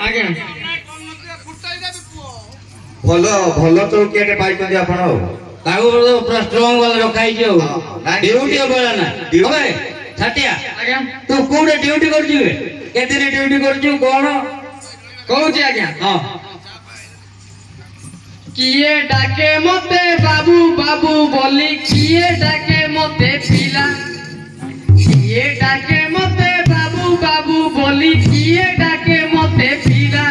आज्ञा भलो भलो चौकियाटे पाइछन्ती आपण हो ताऊ पूरा स्ट्रांग वाला रखाई जो ड्यूटी बोला ना ओए छाटिया आज्ञा तू कोडे ड्यूटी कर जिवे केते रे ड्यूटी कर छु कोन कहू छी आज्ञा हां किए डाके मते बाबू बाबू बोली किए डाके मते पिला किए डाके मते बाबू बाबू बोली किए डाके मते पिला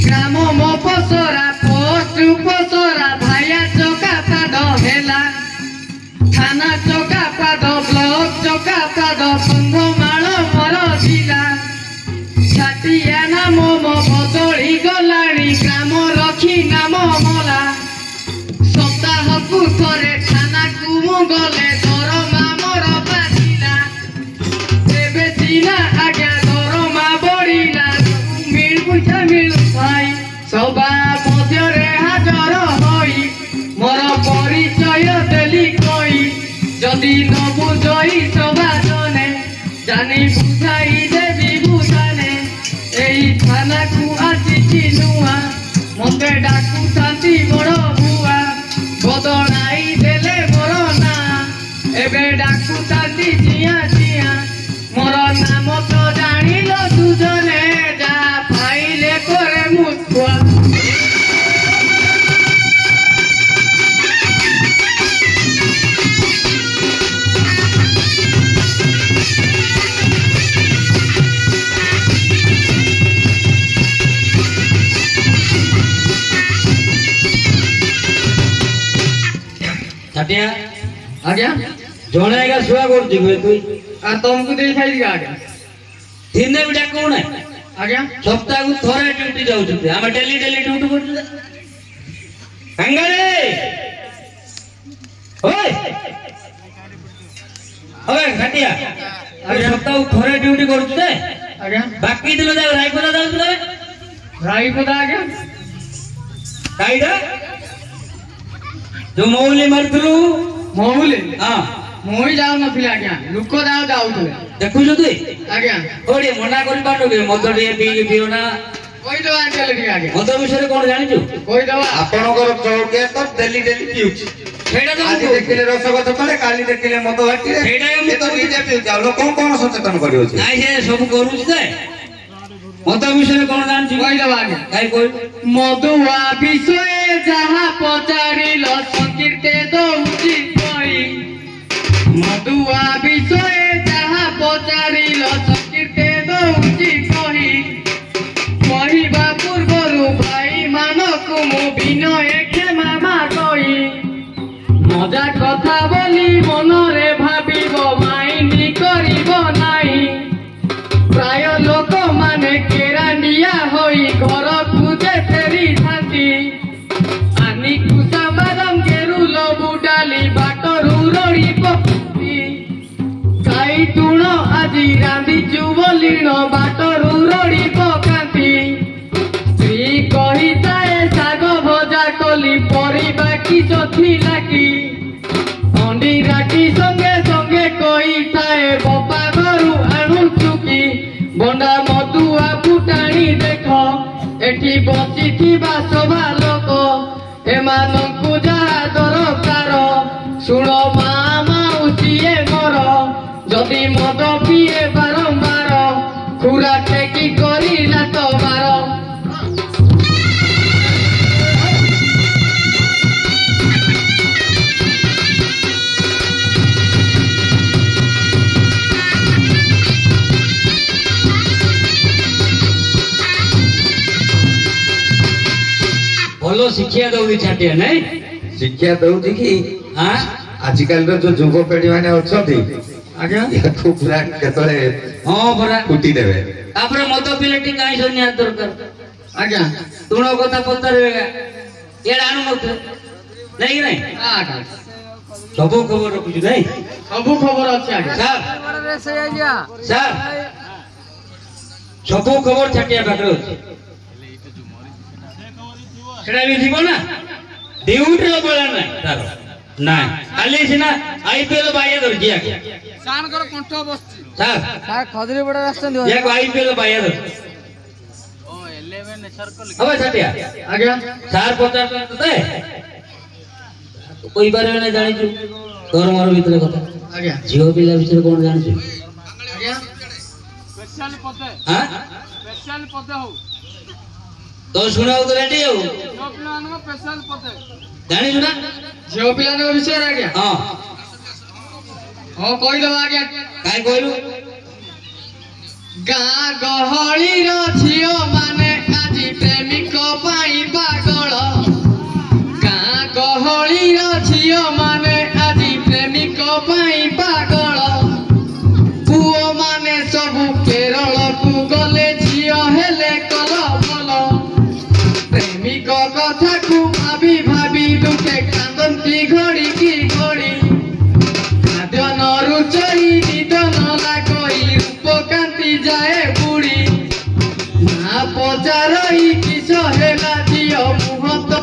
ग्राम मपसरा पोस्ट उपसरा भाया चौका पाद हेला थाना चौका पाद ब्लॉक चौका पाद संघमाल मर जिला छाटिया नाम मो बदली गलाणी ग्राम रखी नाम मला सप्ताहकु थरे थाना कु मु गले दरमा मोर बाजिला तेबे सिना आज्ञा दरमा बढिला मिल पुछा मिल भाई सभा मध्यरे हाजर होई मोर परिचय देली कई जदि न बुझई सभा जने जानी बुझाई देवी बुझाने एई थाना कु आसी नुआ मते डाकू शांति बड़ बुआ बदनाई देले मोर ना एबे डाकू शांति जिया जिया मोर नाम तो जानिलो दुजने जा पाइले करे मुखुआ छाटिया आज्ञा जणेगा सुआ कर दिबे तू आ तुमको दे खाई दिया आज्ञा दिने बिटा कोन है आज्ञा सप्ताह को थोरे ड्यूटी जाउ छथि हम डेली डेली ड्यूटी कर कंगाले ओए ओए छाटिया अरे सप्ताह को थोरे ड्यूटी कर छथि आज्ञा बाकी दिन जा रायपुर जाउ छथि रायपुर आज्ञा काईडा जो मौली मरथलु मौली हां मोई जाउ नथिले आज्ञा लुको जाउ जाउथले देखु जति आज्ञा ओडी मना करि पाटो के मदडी पी पियो ना कोई दवा चले नी आज्ञा मद विषय कोन जानि छु कोई दवा आपनकर चौके तो डेली डेली पिउ सेडा तो आज देखिले रसगत तळे काली देखिले मद बाटी रे सेडा तो निजे पिउ जाउ लोक कोन सचेतन करियो छी नाइ से सब करू छी जे मद विषय कोन जानि छु कोई दवा आज्ञा काई कोई मदुआ विषय जहा पचारिल संकीर्ते दउची कोई मदुआ विषय जहा पचारिल संकीर्ते दउची कोई कहिबा पूर्वरु भाई मानकु मु विनय क्षमा मागई मजा कथा बोली मनरे भाबिबो माइनी करिबो नाई प्राय लोक माने केरांडिया होई घर खुजे फेरी थांती आनी कुसा बादाम केरु लबु डाली बाटरु रड़ी पकुती काई तुण आजी रांदी चुबलिण बाटरु रड़ी पकाती स्त्री कही ताए साग भजा कली परिबा किछ थिला की अंडी राटी संगे संगे कही ताए बपा घरु आणु चुकी बंडा मदुआ फुटाणी देख एठी बसिथिबा सभा लोक एमानंकु जहा दरकार शुण मा माउसीए मोर जदि मद पिए बारंबार खुरा टेकी करिला तो मार भलो शिक्षा दउदी छाटिया नै शिक्षा दउदी की हां आजकल रो जो युवा पीढ़ी माने अछथि आज्ञा याकु पूरा केतळे हां पूरा कुटी देबे तापर मद पिलेटी काई सन्या दरकार आज्ञा तुण कथा पतरबेगा एडा आनु मत नहीं नहीं आज्ञा सब खबर रखु नहीं सब खबर अछि आज्ञा सर रे से आज्ञा सर सब खबर छाटिया बाटर अछि सेडा भी थीबो ना ड्यूटी रो बोला ना तार ना खाली सिना आईपीएल बाया दर जिया सान कर कंठ बस सर सर खदरी बडा रास्ता दियो या आईपीएल बाया दर अबे छटिया आज्ञा सार पचार तते कोई बारे में जानी छु तोर मोर भीतर कथा आज्ञा जियो पिला विषय कोन जानी छु आज्ञा स्पेशल पते हां स्पेशल पते हो तो सुनाओ तो रेडी हो जो प्लान में स्पेशल पते जानी छु ना झियो पिलानो विषय आज्ञा हां हां कहि दो आज्ञा काय कहलु गाँ गहली रो झियो माने आजी प्रेमिक पाई पागल गाँ गहली रो झियो माने आजी प्रेमिक पाई पागल पुओ माने सबु केरल को गले झियो हेले कल बल प्रेमिक कथा को भाभी भाभी दुखे कांदंती घड़ी की घड़ी खाद्य न रुचई निद न लागई रूपकांति जाए बुड़ी ना पचारई किस हेला झियो मुह तो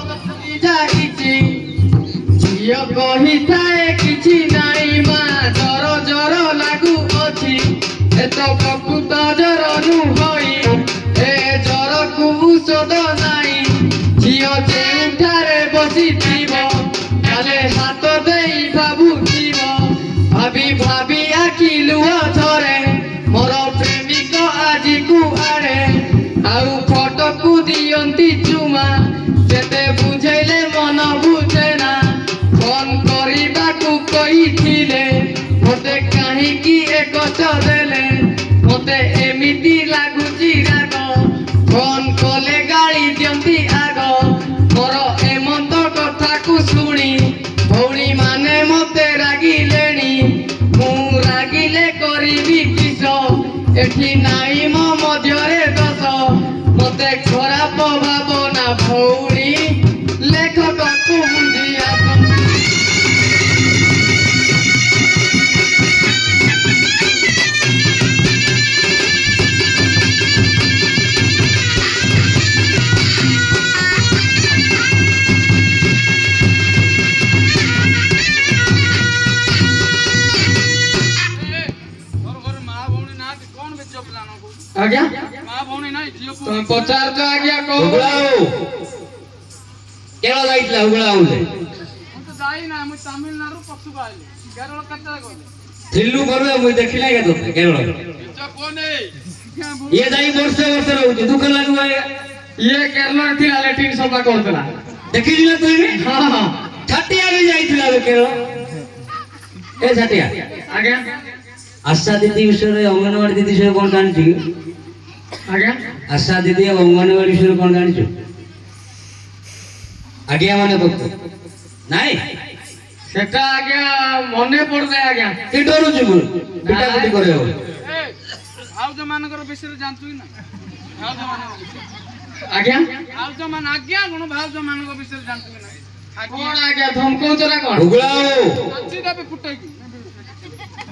जाइछि झियो कही थाए किछि नाई मा जर जर लागू अछि ए तो प्रकृत जर नु होई ए जर को औषध नाई झियो जेठारे बसिथिबो काले हाथ देई भाबुथिबो भाभी भाभी आखि लुह झरे मोर प्रेमिक आजी को आड़े आउ फोटो को दियंती चुमा जेते बुझेले मन बुझेना फोन करिबा को कहिथिले मते काहे की एक देले मते एमिति लागुची राग फोन कले गाड़ी दियंती आग मोर एमंत कथा को सुनी भौणी माने मते रागिलेनी मु रागिले करिबी किस एठी नाई मो मध्यरे दस मते खराब भावना भौणी लेखक को बुझिया आज्ञा मां भौणी नहीं जियो को तुम पचार तो आज्ञा को उगलाओ केला लाइटला उगलाओ ले हम तो जाई ना हम तमिलनाडु पक्षु आइले केरल कत्ता गले थिल्लू करबे मुई देखिला के तो केरल जो कोने ये जाई वर्ष वर्ष रहउती दुख लागु ये केरल थिला लेटिन सफा करतला देखि दिला तू भी हां हां छटिया भी जाईथिला लो केरल ए छटिया आज्ञा आशा दीदी विषय रे अंगनवाड़ी दीदी विषय कोन जानि छु आज्ञा आशा दीदी और अंगनवाड़ी विषय कोन जानि छु आज्ञा माने भक्त नाही सेटा आज्ञा मने पड़दे आज्ञा के डरू छु पिटा पिटी करे हो ए आउ जो मानकर विषय जानतु ना आउ जो मान आज्ञा आउ जो मान आज्ञा गुण भाव जो मानकर विषय जानतु ना कौन आज्ञा धमको चला कौन उगलाओ सीधा पे फुटाई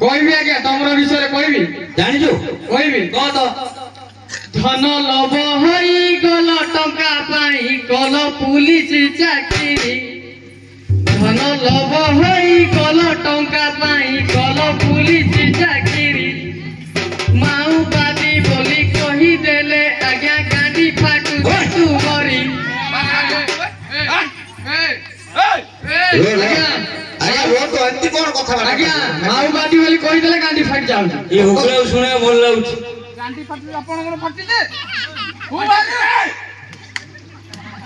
कोई भी आज्ञा तमरो विषय रे कोई भी जानि छु कोई भी को तो धन लोभ होई गल टंका पाई कल पुलिस चाकरी धन लोभ होई गल टंका पाई कल पुलिस चाकरी माओवादी बोली कही देले आज्ञा गाड़ी फाटू तू मरी ଆଜ୍ଞା ରୋ ତ ଏମିତି କଣ କଥା आज्ञा माओवादी बोली कही देले गाड़ी फाट जाऊ ये उगलाओ सुने बोल लाउछ गांडी फाटी आपनकर फाटी दे हु आरे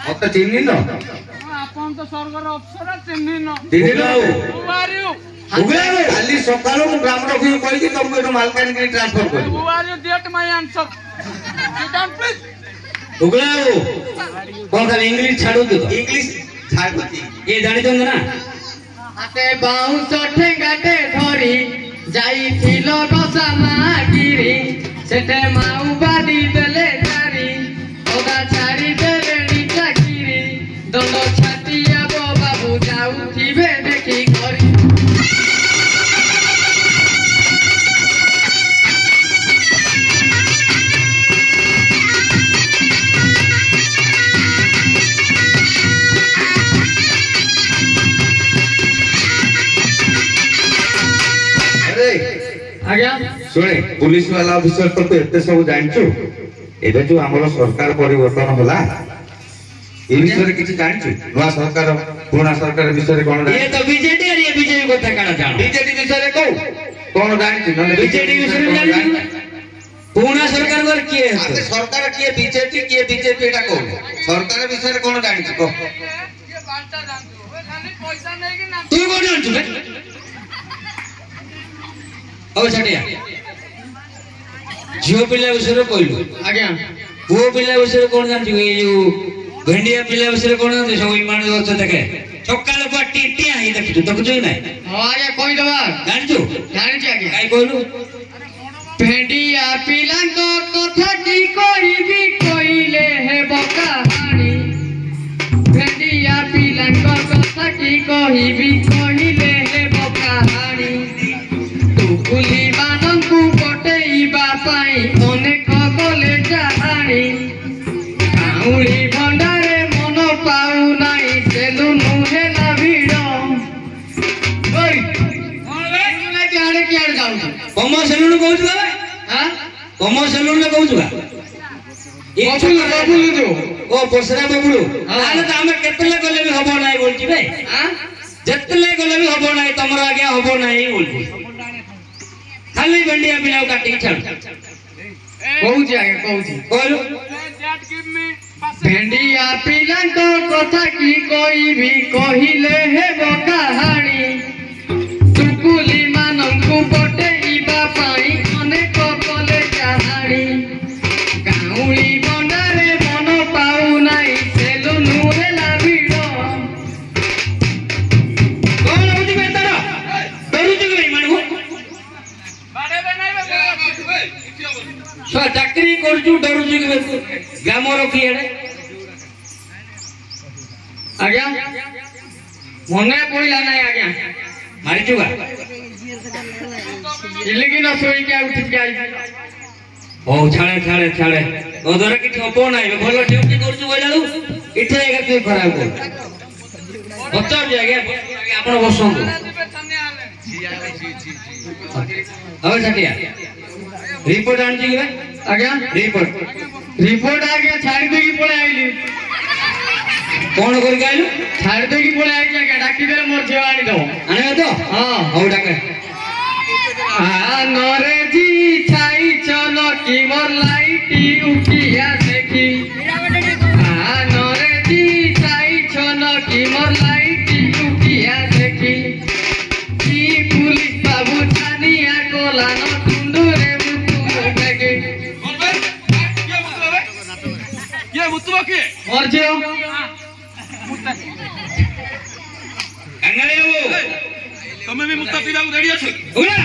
ମତେ ଚିହ୍ନିନ आपन तो स्वर्गर अफसर चिन्ही न ଚିହ୍ନିନ हु आर यू उगलाओ କାଲି ସକାଳୁ ମୁଁ ଗ୍ରାମ ରଖିକି କହିକି ତମକୁ ଏଠୁ ମାଲକାନଗିରି ଟ୍ରାନ୍ସଫର କରିବି who are you that my answer sit down please उगलाओ कोन खाली इंग्लिश छाडू तो ଇଂଲିଶ ଛାଡୁଛି ये जानि छन ना हाथे बाउंस ठेंगाटे धरी जाइथिल गसा मागिरी सेठे माओवादी देले जारी ओदा छाड़ी देले नी चाकिरी दंड छाटिया बाबू जाउथिबे देखि करी अरे आज्ञा ଶୁଣେ ପୁଲିସ ବାଲା ଅଫିସର ତ ଏତେ ସବୁ ଜାଣିଛୁ एबे जो हमरो सरकार परिवर्तन होला ए विषय रे किछि जानि छु नवा सरकार पुराना सरकार विषय रे कोन ये तो बीजेडी और ये बीजेपी को काना जानो बीजेडी विषय रे को कोन जानि छु नले बीजेडी विषय रे जानि पुराना सरकार पर किए आते सरकार किए बीजेपी एटा को सरकार विषय रे कोन जानि छु को ये बांटा जानतो ओए खाली पैसा नै कि ना तू कोन जानि छु बे ओ छटिया झियो पिला विषय रे कहलु आज्ञा पुओ पिला विषय रे कोन जानि छु ए जो भेंडिया पिला विषय रे कोन जानि सब इमान जो देखे सकाळ पर टिटिया ही देखु तो कुछ नै हां आज्ञा कहि दबा जानि छु आज्ञा काई कहलु भेंडिया पिलांको कथा की कहिबी कइले हेबो कहानी भेंडिया पिलांको कथा की कहिबी कइले हेबो कहानी टुकुली मानंकु पटेइबा पाई अनेक गले जाहानी काउली भंडारे मन पाउ नाही सेलु नुहेला भिड़ ओइ ना जाने कियाड़ जाऊ कमो सेलुन कहू छु बा हां कमो सेलुन कहू छु बा बबुलु जो ओ पोसरा बबुलु हाँ। आले त हमें केतले गले भी हबो नाही बोलची बे हां जेतले गले भी हबो नाही तमरा आगे हबो नाही बोलची खाली भेंडिया पिलाउ काटी छाड़ कहूची आगे कहूची कहलु दैट गिव मी भेंडिया पिलांको कथा की कोई भी कहिले हेबो कहानी टुकुली मानंकु पटेइबा पाई अनेक कले कहानी काउली बंडारे मन पाउ नाही सेलु नुहेला भिड़ कोन होती बे तारा डरू छु बे मानगु बाडे बे नै बे स चाकरी करजु डरू छु बे गामरो किएडे आज्ञा मने पड़िला नाही आज्ञा मारी छुगा इलिगी न सोई के उठी के आई ओ छाड़े ओदर कि हबो नाही भलो ड्यूटी करजु बोलालु इथे एगा तू खराब को बच्चा जे आगे आपण बसंतु बे छन्ने आले अब छटिया रिपोर्ट आन जी आज्ञा रिपोर्ट आज्ञा छाड़ी देगी पळे आइली कौन कर गाइलु छाड़ी देगी पळे आइली आज्ञा डाकी देले मोर झियो आनी दो आने तो हां हो डाके आ नरे जी छाई चलो की मोर लाइटी उठिया देखी आ नरे जी छाई चलो की मोर लाइटी उठिया देखी की पुलिस बाबू थानिया कोला न टुंडुरे मुतु बेगे ये मुतवा के और जियो अंगले वो તમે બી મુક્તા પીવા રેડી છો उला